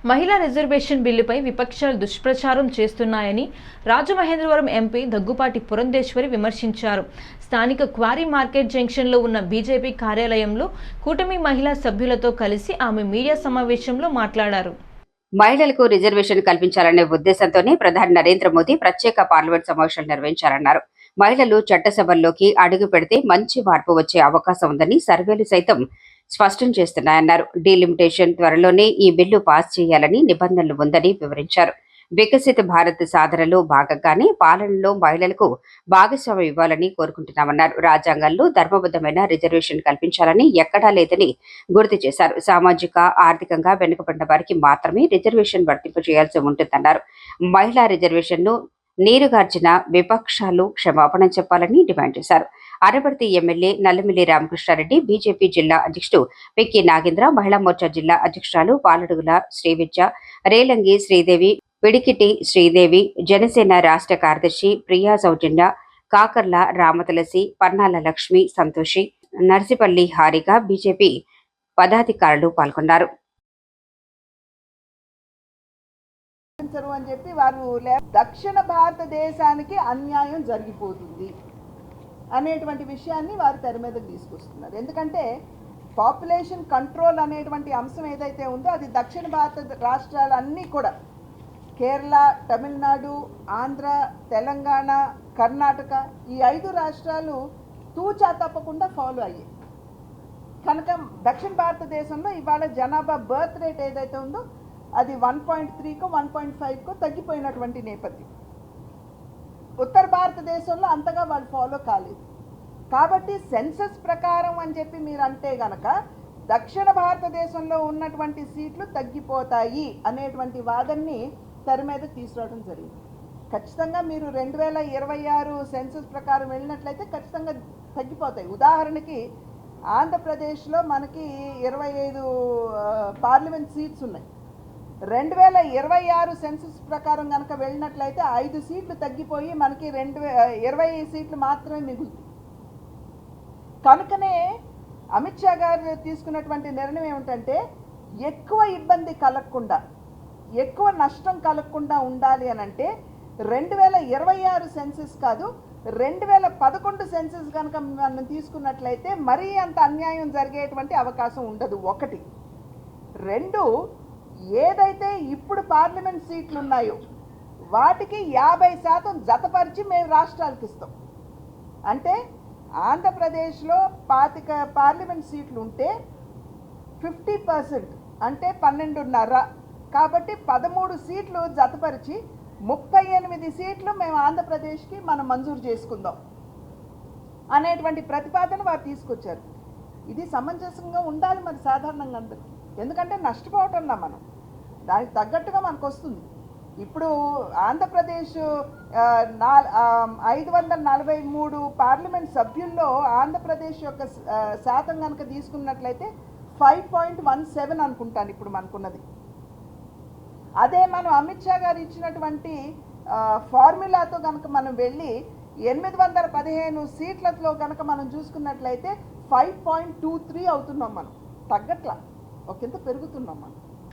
మహిళా రిజర్వేషన్ బిల్లుపై విపక్షాలు దుష్ప్రచారం చేస్తున్నాయని రాజమహేంద్రవరం ఎంపీ దగ్గుపాటి పురంధేశ్వరి విమర్శించారు. స్థానిక క్వారీ మార్కెట్ జంక్షన్లో ఉన్న బీజేపీ కార్యాలయంలో కూటమి మహిళా సభ్యులతో కలిసి ఆమె మీడియా సమావేశంలో మాట్లాడారు. మహిళలకు రిజర్వేషన్ కల్పించాలనే ఉద్దేశంతోనే ప్రధాని నరేంద్ర మోదీ ప్రత్యేక పార్లమెంట్ సమావేశాలు నిర్వహించారన్నారు. మహిళలు చట్టసభల్లోకి అడుగు పెడితే మంచి మార్పు వచ్చే అవకాశం ఉందని సర్వేలు సైతం స్పష్టం చేస్తున్నాయన్నారు. డీలిమిటేషన్ త్వరలోనే ఈ బిల్లు పాస్ చేయాలని నిబంధనలు ఉందని వివరించారు. వికసిత భారత్ సాధనలో భాగంగానే పాలనలో మహిళలకు భాగస్వామ్యం ఇవ్వాలని కోరుకుంటున్నామన్నారు. రాజ్యాంగంలో ధర్మబద్ధమైన రిజర్వేషన్ కల్పించాలని ఎక్కడా లేదని గుర్తు చేశారు. సామాజిక ఆర్థికంగా వెనుకబడిన వారికి మాత్రమే రిజర్వేషన్ వర్తింపు చేయాల్సి ఉంటుందన్నారు. మహిళా రిజర్వేషన్ను నీరుగార్చిన విపక్షాలు క్షమాపణ చెప్పాలని డిమాండ్ చేశారు. అరపర్తి ఎమ్మెల్యే నల్లమిల్లి రామకృష్ణారెడ్డి, బీజేపీ జిల్లా అధ్యక్షుడు పిక్కి నాగేంద్ర, మహిళా మోర్చా జిల్లా అధ్యక్షురాలు పాలడుగుల శ్రీవిద్య, రేలంగి శ్రీదేవి, పిడికిటి శ్రీదేవి, జనసేన రాష్ట్ర కార్యదర్శి ప్రియా సౌజన్య, కాకర్ల రామతులసి, పన్నాల లక్ష్మి, సంతోషి, నర్సిపల్లి హారిక, బీజేపీ పదాధికారులు పాల్గొన్నారు. అని చెప్పి వారు దక్షిణ భారతదేశానికి అన్యాయం జరిగిపోతుంది అనేటువంటి విషయాన్ని వారు తెర మీదకి తీసుకొస్తున్నారు. ఎందుకంటే పాపులేషన్ కంట్రోల్ అనేటువంటి అంశం ఏదైతే ఉందో అది దక్షిణ భారత రాష్ట్రాలన్నీ కూడా కేరళ, తమిళనాడు, ఆంధ్ర, తెలంగాణ, కర్ణాటక ఈ 5 రాష్ట్రాలు తూచా తప్పకుండా ఫాలో అయ్యాయి. కనుక దక్షిణ భారతదేశంలో ఇవాళ జనాభా బర్త్ రేట్ ఏదైతే ఉందో అది 1.3కో 1.5కో తగ్గిపోయినటువంటి నేపథ్యం. ఉత్తర భారతదేశంలో అంతగా వాళ్ళు ఫాలో కాలేదు. కాబట్టి సెన్సస్ ప్రకారం అని చెప్పి మీరు అంటే గనక దక్షిణ భారతదేశంలో ఉన్నటువంటి సీట్లు తగ్గిపోతాయి అనేటువంటి వాదనని తెర మీద తీసుకురావడం జరిగింది. ఖచ్చితంగా మీరు 2026 సెన్సస్ ప్రకారం వెళ్ళినట్లయితే ఖచ్చితంగా తగ్గిపోతాయి. ఉదాహరణకి ఆంధ్రప్రదేశ్లో మనకి 25 పార్లమెంట్ సీట్స్ ఉన్నాయి. 2026 సెన్సస్ ప్రకారం కనుక వెళ్ళినట్లయితే 5 సీట్లు తగ్గిపోయి మనకి 20 సీట్లు మాత్రమే మిగులుతాయి. కనుకనే అమిత్ షా గారు తీసుకున్నటువంటి నిర్ణయం ఏమిటంటే ఎక్కువ ఇబ్బంది కలగకుండా, ఎక్కువ నష్టం కలగకుండా ఉండాలి అని అంటే 2026 సెన్సస్ కాదు 2011 సెన్సస్ కనుక మనం తీసుకున్నట్లయితే మరీ అంత అన్యాయం జరిగేటువంటి అవకాశం ఉండదు. 1. 2, ఏదైతే ఇప్పుడు పార్లమెంట్ సీట్లు ఉన్నాయో వాటికి 50% జతపరిచి మేము రాష్ట్రాలకు ఇస్తాం. అంటే ఆంధ్రప్రదేశ్లో 25 పార్లమెంట్ సీట్లు ఉంటే 50% అంటే 12.5, కాబట్టి 13 సీట్లు జతపరిచి 38 సీట్లు మేము ఆంధ్రప్రదేశ్కి మనం మంజూరు చేసుకుందాం అనేటువంటి ప్రతిపాదన వారు తీసుకొచ్చారు. ఇది సమంజసంగా ఉండాలి మరి సాధారణంగా అందరికీ. ఎందుకంటే నష్టపోవటంలా మనం దానికి తగ్గట్టుగా మనకు వస్తుంది. ఇప్పుడు ఆంధ్రప్రదేశ్ 543 పార్లమెంట్ సభ్యుల్లో ఆంధ్రప్రదేశ్ యొక్క శాతం కనుక తీసుకున్నట్లయితే 5.17 అనుకుంటాను ఇప్పుడు మనకున్నది. అదే మనం అమిత్ షా గారు ఇచ్చినటువంటి ఫార్ములాతో కనుక మనం వెళ్ళి 815 సీట్లలో కనుక మనం చూసుకున్నట్లయితే 5.23 అవుతున్నాం. మనం తగ్గట్లా ఒకంత పెరుగుతున్నాం మనం.